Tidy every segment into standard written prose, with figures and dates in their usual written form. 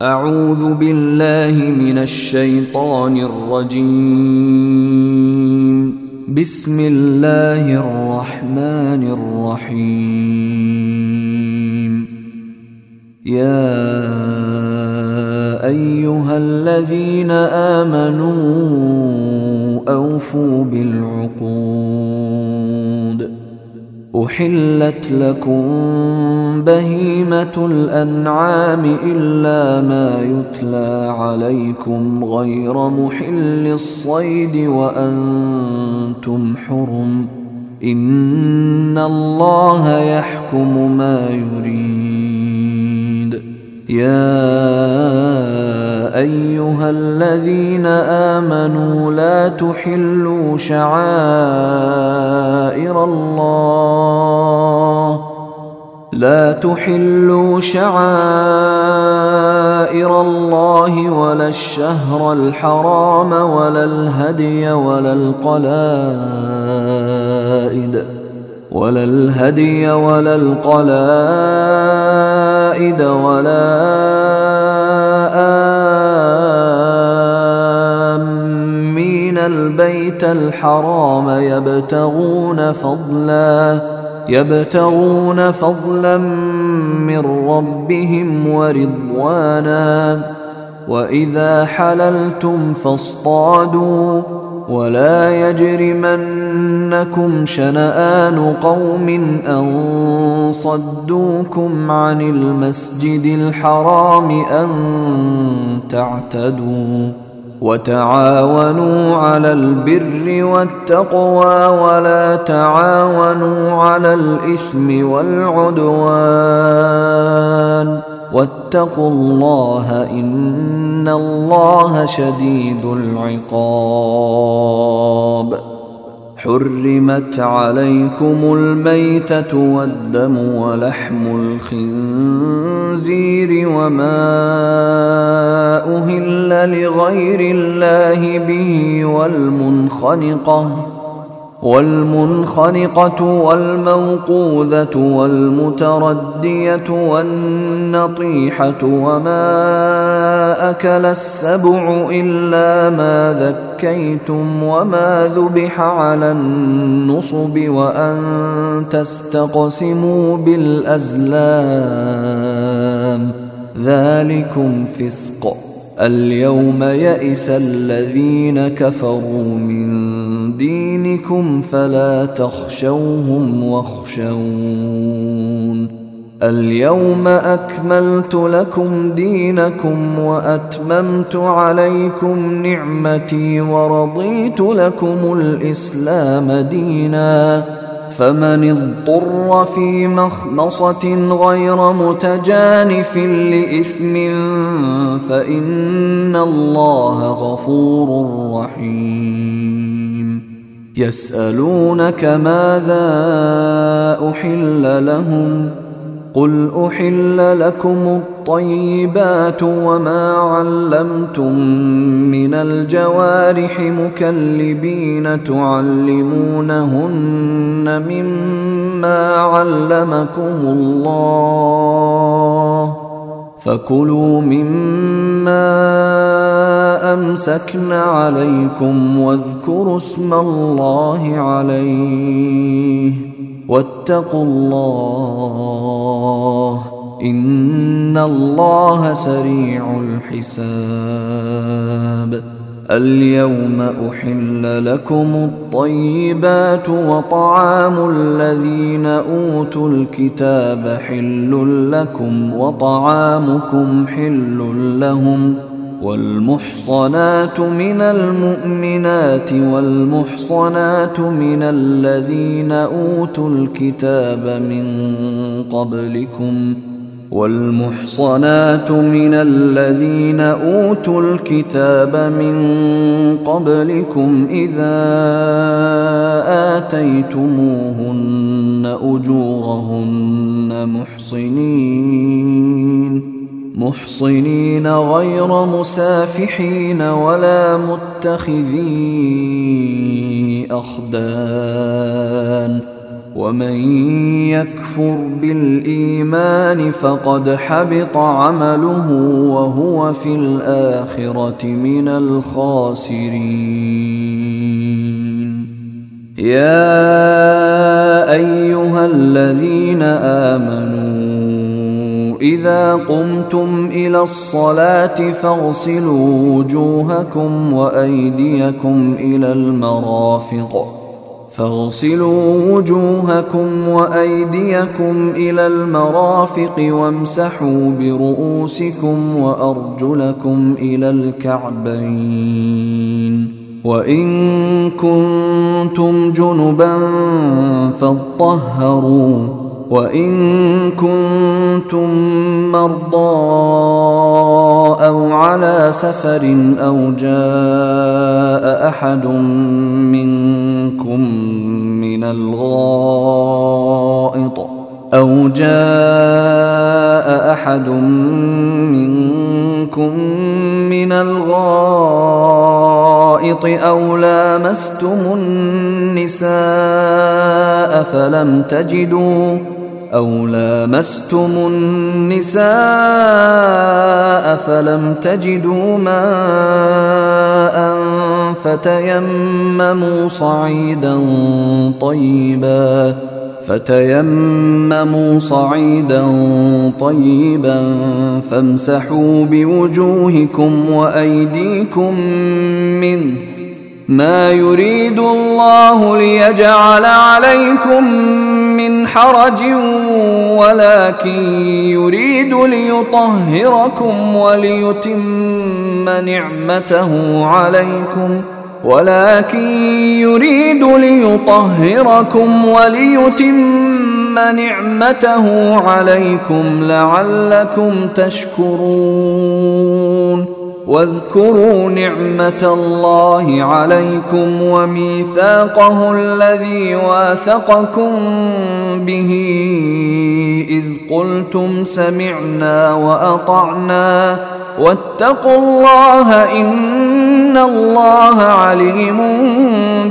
أعوذ بالله من الشيطان الرجيم. بسم الله الرحمن الرحيم. يا أيها الذين آمنوا أوفوا بالعقود. أحلت لكم بهيمة الأنعام إلا ما يتلى عليكم غير محل الصيد وأنتم حرم، إن الله يحكم ما يريد. يا أيها الذين آمنوا لا تحلوا شعائر الله ولا الشهر الحرام ولا الهدي ولا القلائد ولا آمين البيت الحرام يبتغون فضلا من ربهم ورضوانا. وإذا حللتم فاصطادوا، ولا يجرمنكم شنآن قوم أن صدوكم عن المسجد الحرام أن تعتدوا. وتعاونوا على البر والتقوى ولا تعاونوا على الإثم والعدوان، واتقوا الله إن الله شديد العقاب. حرمت عليكم الميتة والدم ولحم الخنزير وما أهل لغير الله به، والمنخنقة والموقوذة والمتردية والنطيحة وما أكل السبع إلا ما ذكيتم وما ذبح على النصب وأن تستقسموا بالأزلام، ذلكم فسق. اليوم يئس الذين كفروا من دينكم فلا تخشوهم واخشون. اليوم أكملت لكم دينكم وأتممت عليكم نعمتي ورضيت لكم الإسلام دينا. فمن اضطر في مخمصة غير متجانف لإثم فإن الله غفور رحيم. يسألونك ماذا أحل لهم؟ قل أحل لكم الطيبات وما علمتم من الجوارح مكلبين تعلمونهن مما علمكم الله، فكلوا مما أمسكن عليكم واذكروا اسم الله عليه، واتقوا الله إن الله سريع الحساب. اليوم أحل لكم الطيبات وطعام الذين أوتوا الكتاب حل لكم وطعامكم حل لهم، والمحصنات من المؤمنات والمحصنات من الذين أوتوا الكتاب من قبلكم إذا آتيتموهن أجورهن محصنين غير مسافحين ولا متخذي أخدان، ومن يكفر بالإيمان فقد حبط عمله وهو في الآخرة من الخاسرين. يا أيها الذين آمنوا إذا قمتم إلى الصلاة فاغسلوا وجوهكم وأيديكم إلى المرافق وامسحوا برؤوسكم وأرجلكم إلى الكعبين، وإن كنتم جنبا فاطهروا، وإن كنتم مرضى أو على سفر أو جاء أحد منكم من الغائط أو لامستم النساء فلم تجدوا ماء فتيمموا صعيدا طيبا فامسحوا بوجوهكم وأيديكم منه، ما يريد الله ليجعل عليكم من حرج ولكن يريد ليطهركم وليتم نعمته عليكم لعلكم تشكرون. واذكروا نعمة الله عليكم وميثاقه الذي واثقكم به إذ قلتم سمعنا وأطعنا واتقوا الله إن الله عليم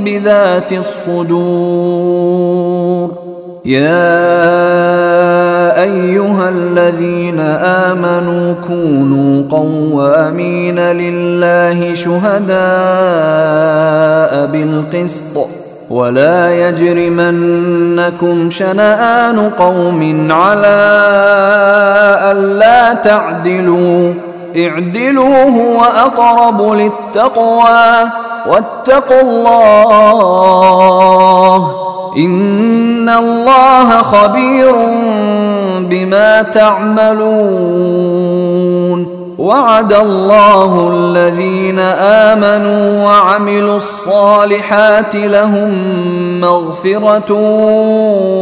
بذات الصدور. يا أيها الذين آمنوا كونوا قوامين لله شهداء بالقسط ولا يجرمنكم شنآن قوم على ألا تعدلوا، اعدلوا هو أقرب للتقوى واتقوا الله إن الله خبير بما تعملون. وعد الله الذين آمنوا وعملوا الصالحات لهم مغفرة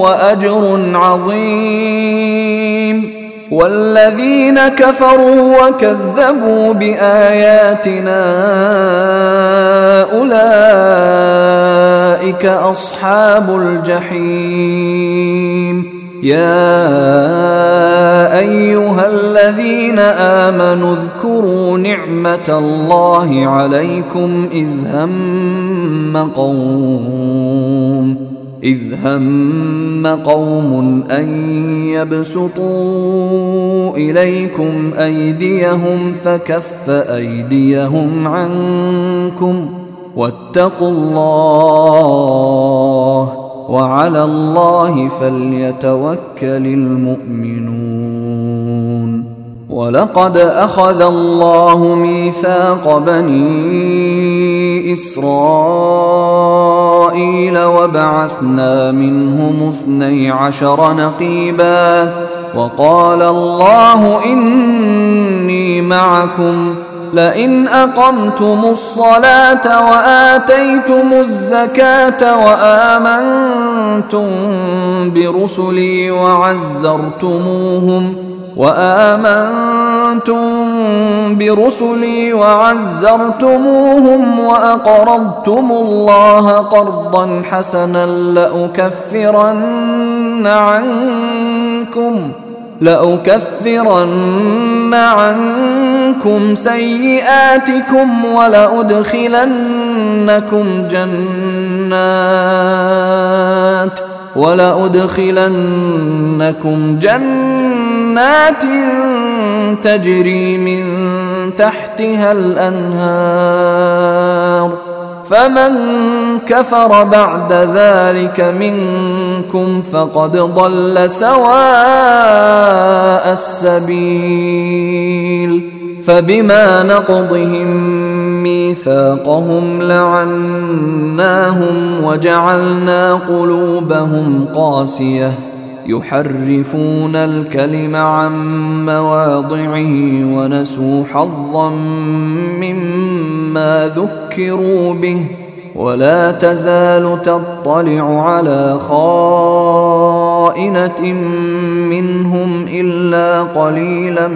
وأجر عظيم، والذين كفروا وكذبوا بآياتنا أولئك أصحاب الجحيم. يا أيها الذين آمنوا اذكروا نعمة الله عليكم إذ هم قوم أن يبسطوا إليكم أيديهم فكف أيديهم عنكم واتقوا الله وعلى الله فليتوكل المؤمنون. ولقد أخذ الله ميثاق بني إسرائيل وبعثنا منهم 12 نقيبا وقال الله إني معكم لئن أقمتم الصلاة وآتيتم الزكاة وآمنتم برسلي وعزرتموهم وأقرضتم الله قرضا حسنا لأكفرن عنكم سيئاتكم ولأدخلنكم جنات تجري من تحتها الأنهار فمن كفر بعد ذلك منكم فقد ضل سواء السبيل فبما نقضهم ميثاقهم لعناهم وجعلنا قلوبهم قاسية يحرفون الكلم عن مواضعه ونسوا حظا مما ذكروا به ولا تزال تطلع على خائنة منهم إلا قليلا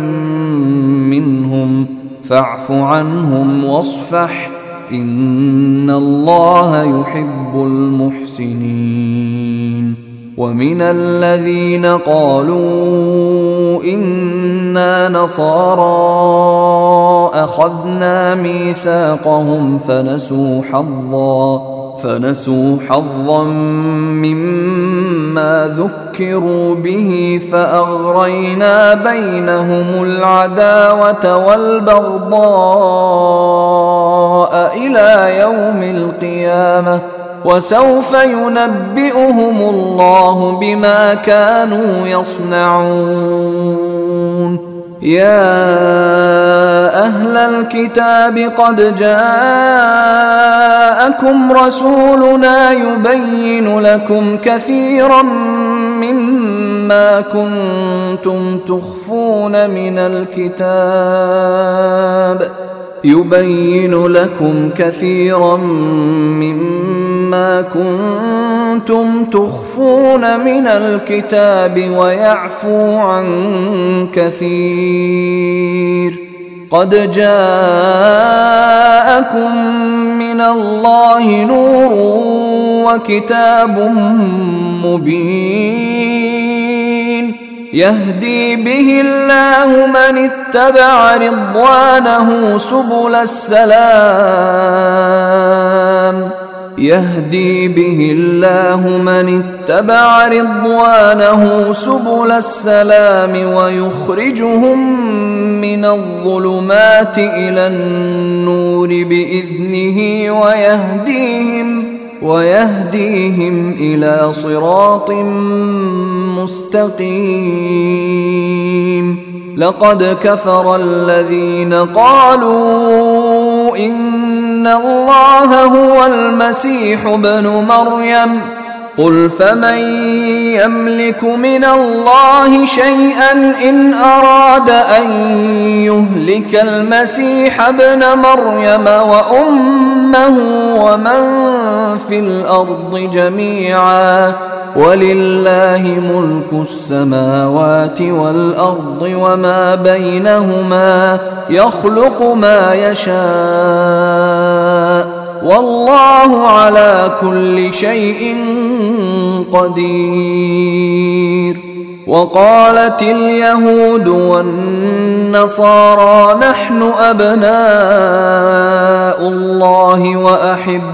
منهم فاعف عنهم واصفح إن الله يحب المحسنين ومن الذين قالوا إنا نصارى أخذنا ميثاقهم فنسوا حظا مما ذكروا به فأغرينا بينهم العداوة والبغضاء إلى يوم القيامة وسوف ينبئهم الله بما كانوا يصنعون يا أهل الكتاب قد جاءكم رسولنا يبين لكم كثيرا مما كنتم تخفون من الكتاب ويعفو عن كثير قد جاءكم من الله نور وكتاب مبين يهدي به الله من اتبع رضوانه سبل السلام ويخرجهم من الظلمات إلى النور بإذنه ويهديهم إلى صراط مستقيم لقد كفر الذين قالوا إن الله هو المسيح ابن مريم قل فمن يملك من الله شيئا إن أراد أن يهلك المسيح ابن مريم وأمه ومن في الأرض جميعا ولله ملك السماوات والأرض وما بينهما يخلق ما يشاء والله على كل شيء قدير وقالت اليهود والنصارى نحن أبناء الله وأحباؤه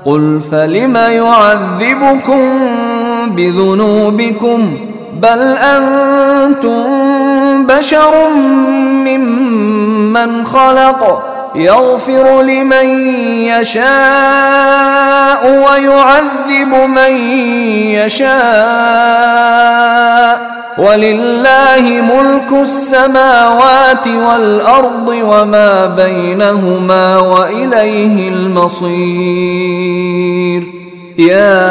قل فلم يعذبكم بذنوبكم بل أنتم بشر ممن خلق يغفر لمن يشاء ويعذب من يشاء ولله ملك السماوات والأرض وما بينهما وإليه المصير يا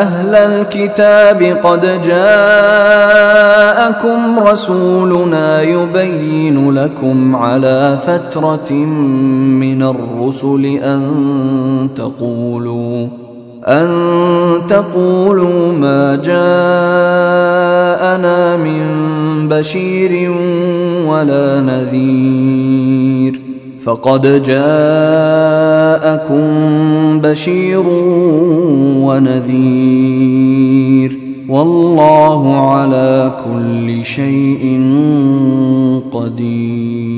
أهل الكتاب قد جاءكم رسولنا يبين لكم على فترة من الرسل أن تقولوا ما جاءنا من بشير ولا نذير فقد جاءكم بشير ونذير والله على كل شيء قدير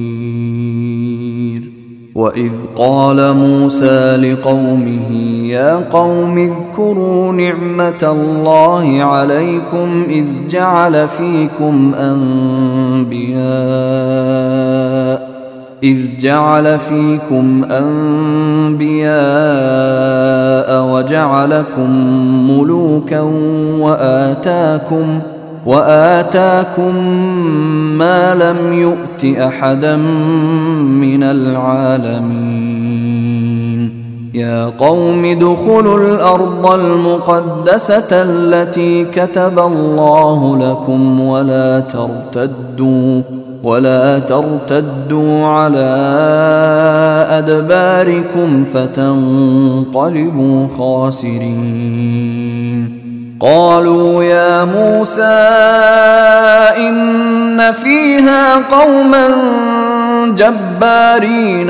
وإذ قال موسى لقومه يا قوم اذكروا نعمة الله عليكم إذ جعل فيكم أنبياء وجعلكم ملوكا وآتاكم ما لم يؤت أحدا من العالمين يا قوم ادخلوا الأرض المقدسة التي كتب الله لكم ولا ترتدوا على أدباركم فتنقلبوا خاسرين قالوا يا موسى إن فيها قوما جبارين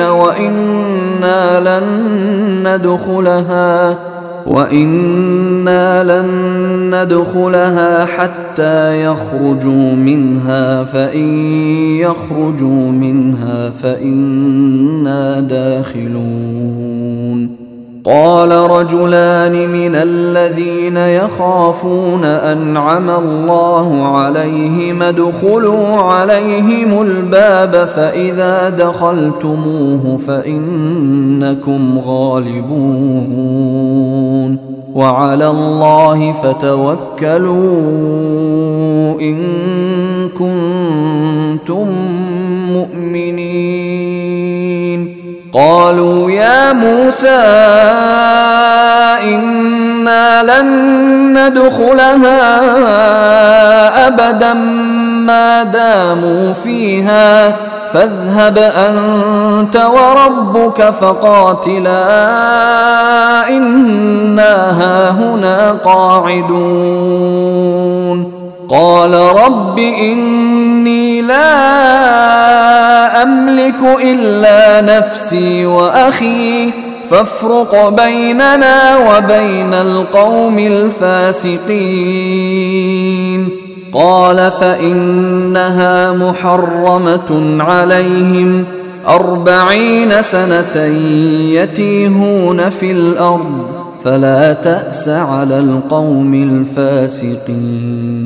وإنا لن ندخلها حتى يخرجوا منها فإن يخرجوا منها فإنا داخلون قال رجلان من الذين يخافون أنعم الله عليهم ادخلوا عليهم الباب فإذا دخلتموه فإنكم غالبون وعلى الله فتوكلوا إن كنتم مؤمنين قالوا يا موسى إنا لن ندخلها أبدا ما داموا فيها فاذهب أنت وربك فقاتلا إنا هاهنا قاعدون قال رب إني لا أملك إلا نفسي وأخي فافرق بيننا وبين القوم الفاسقين قال فإنها محرمة عليهم 40 سنة يتيهون في الأرض فلا تأس على القوم الفاسقين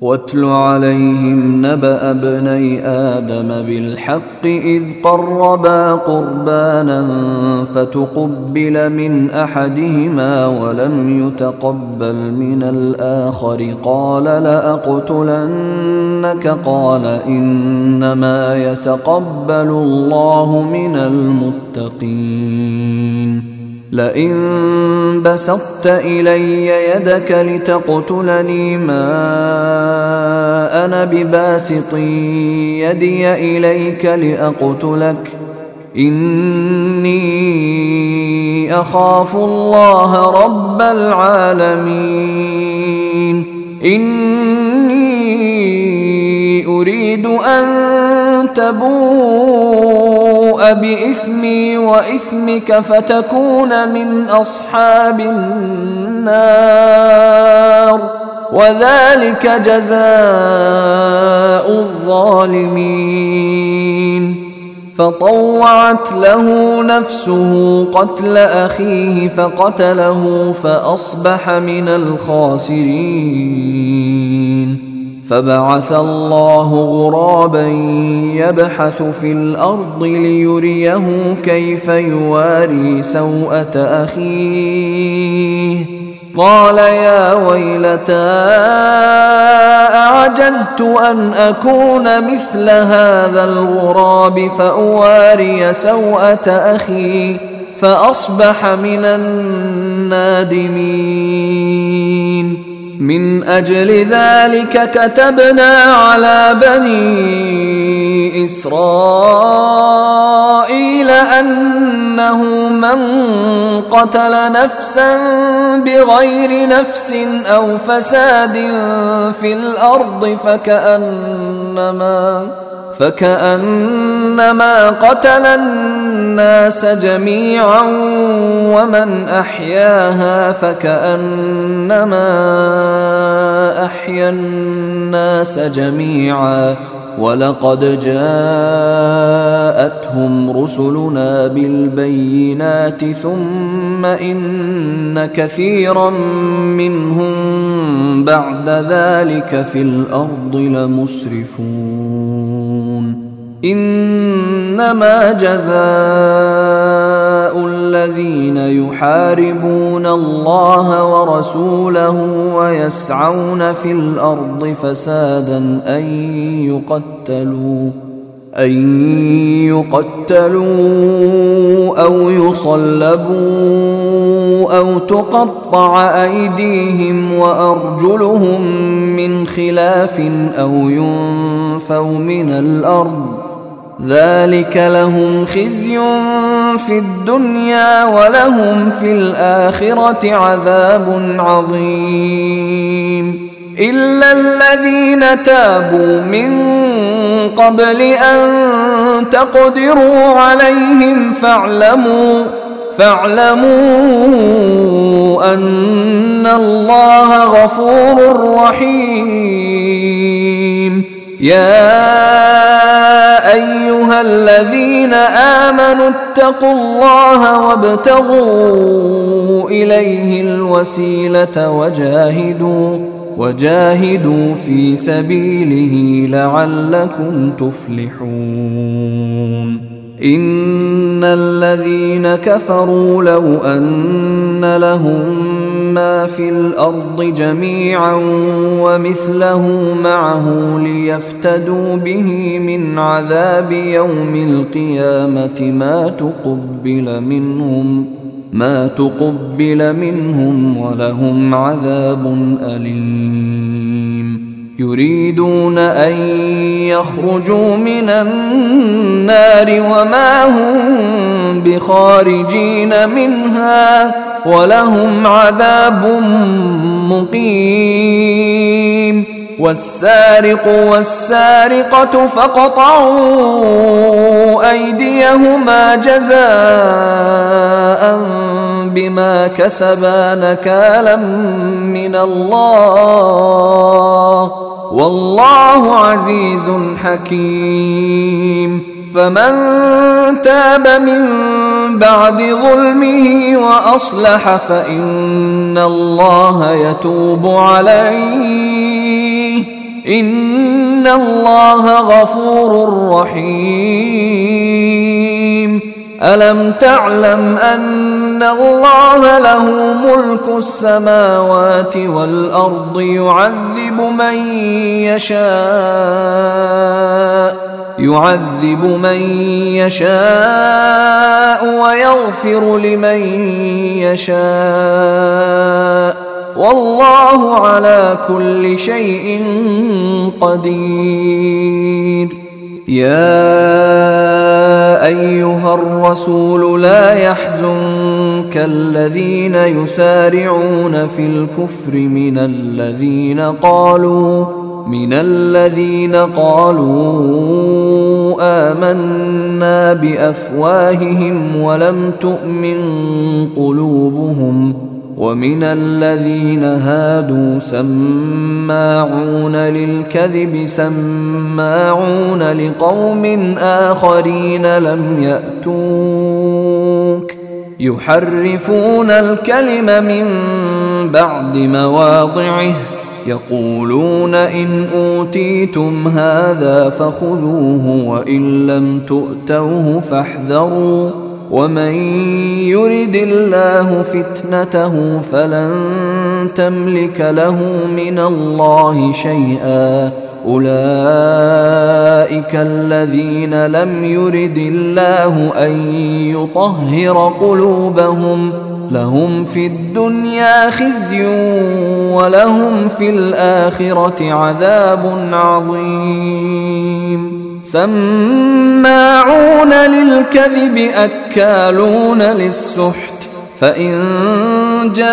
واتل عليهم نبأ ابني آدم بالحق إذ قربا قربانا فتقبل من أحدهما ولم يتقبل من الآخر قال لأقتلنك قال إنما يتقبل الله من المتقين لئن بسطت إلي يدك لتقتلني ما أنا بباسط يدي إليك لأقتلك إني أخاف الله رب العالمين إني أريد أن تبوء بإثمي وإثمك فتكون من أصحاب النار وذلك جزاء الظالمين فطوعت له نفسه قتل أخيه فقتله فأصبح من الخاسرين فبعث الله غرابا يبحث في الأرض ليريه كيف يواري سوءة أخيه قال يا ويلتى أعجزت أن أكون مثل هذا الغراب فأواري سوءة أخي فأصبح من النادمين من أجل ذلك كتبنا على بني إسرائيل أنه من قتل نفسا بغير نفس أو فساد في الأرض فكأنما قتل الناس جميعا ومن أحياها فكأنما أحيا الناس جميعا ولقد جاءتهم رسلنا بالبينات ثم إن كثيرا منهم بعد ذلك في الأرض لمسرفون إنما جزاء الذين يحاربون الله ورسوله ويسعون في الأرض فسادا أن يقتلوا أو يصلبوا أو تقطع أيديهم وأرجلهم من خلاف أو ينفوا من الأرض ذلك لهم خزي في الدنيا ولهم في الآخرة عذاب عظيم إلا الذين تابوا من قبل أن تقدروا عليهم فاعلموا أن الله غفور رحيم يا أيها الذين آمنوا اتقوا الله وابتغوا إليه الوسيلة وجاهدوا في سبيله لعلكم تفلحون إن الذين كفروا لو أن لهم ما في الأرض جميعا ومثله معه ليفتدوا به من عذاب يوم القيامة ما تقبل منهم ولهم عذاب أليم يريدون أن يخرجوا من النار وما هم بخارجين منها ولهم عذاب مقيم والسارق والسارقة فاقطعوا أيديهما جزاء بما كسبا نكالا من الله والله عزيز حكيم فمن تاب من بعد ظلمه وأصلح فإن الله يتوب عليه إن الله غفور رحيم ألم تعلم أن الله له ملك السماوات والأرض يعذب من يشاء ويغفر لمن يشاء والله على كل شيء قدير يا أيها الرسول لا يحزنك الذين يسارعون في الكفر من الذين قالوا آمنا بأفواههم ولم تؤمن قلوبهم ومن الذين هادوا سماعون للكذب سماعون لقوم آخرين لم يأتوك يحرفون الكلم من بعد مواضعه يقولون إن أوتيتم هذا فخذوه وإن لم تؤتوه فاحذروا ومن يرد الله فتنته فلن تملك له من الله شيئا أولئك الذين لم يرد الله أن يطهر قلوبهم لهم في الدنيا خزي ولهم في الآخرة عذاب عظيم سماعون للكذب أكالون للسحت فإن جاءوك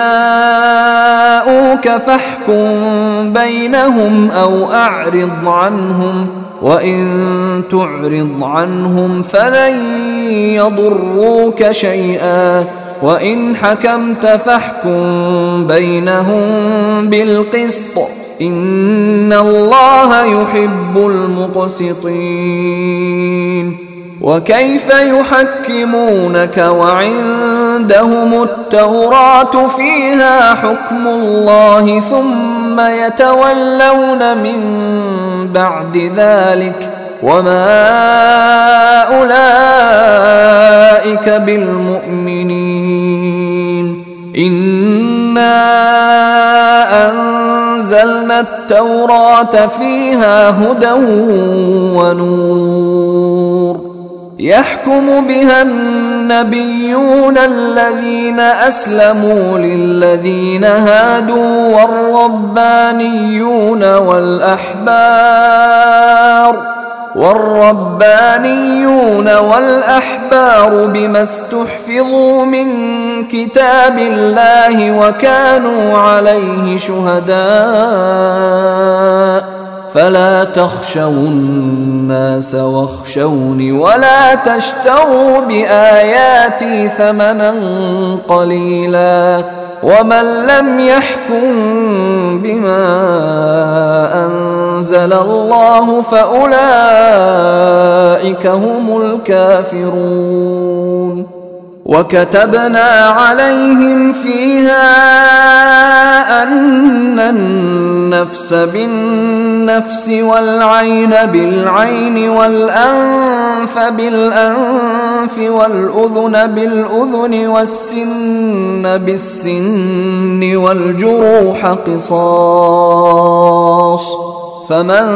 فاحكم بينهم أو أعرض عنهم وإن تعرض عنهم فلن يضروك شيئا وإن حكمت فاحكم بينهم بالقسط إن الله يحب المقسطين. وكيف يحكمونك وعندهم التوراة فيها حكم الله ثم يتولون من بعد ذلك وما أولئك بالمؤمنين. إنا أنزلنا التوراة فيها هدى ونور يحكم بها النبيون الذين أسلموا للذين هادوا والربانيون والأحبار بما استحفظوا من كتاب الله وكانوا عليه شهداء. فلا تخشوا الناس واخشوني ولا تشتروا بآياتي ثمنا قليلا ومن لم يحكم بما أنزل الله فأولئك هم الكافرون. وكتبنا عليهم فيها أن النفس بالنفس والعين بالعين والأنف بالأنف والأذن بالأذن والسن بالسن والجروح قصاص، فمن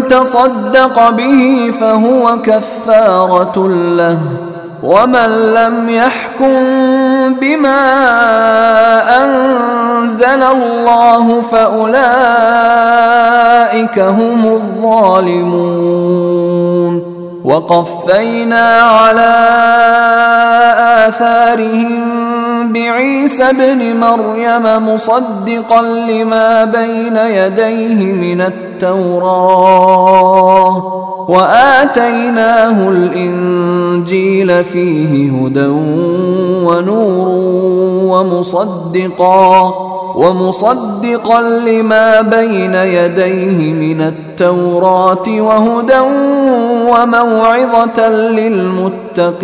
تصدق به فهو كفارة له، ومن لم يحكم بما أنزل الله فأولئك هم الظالمون. وقفينا على آثارهم بعيسى ابن مريم مصدقا لما بين يديه من التوراة وآتيناه الإنجيل فيه هدى ونور ومصدقا لما بين يديه من التوراة وهدى وموعظة للمتقين.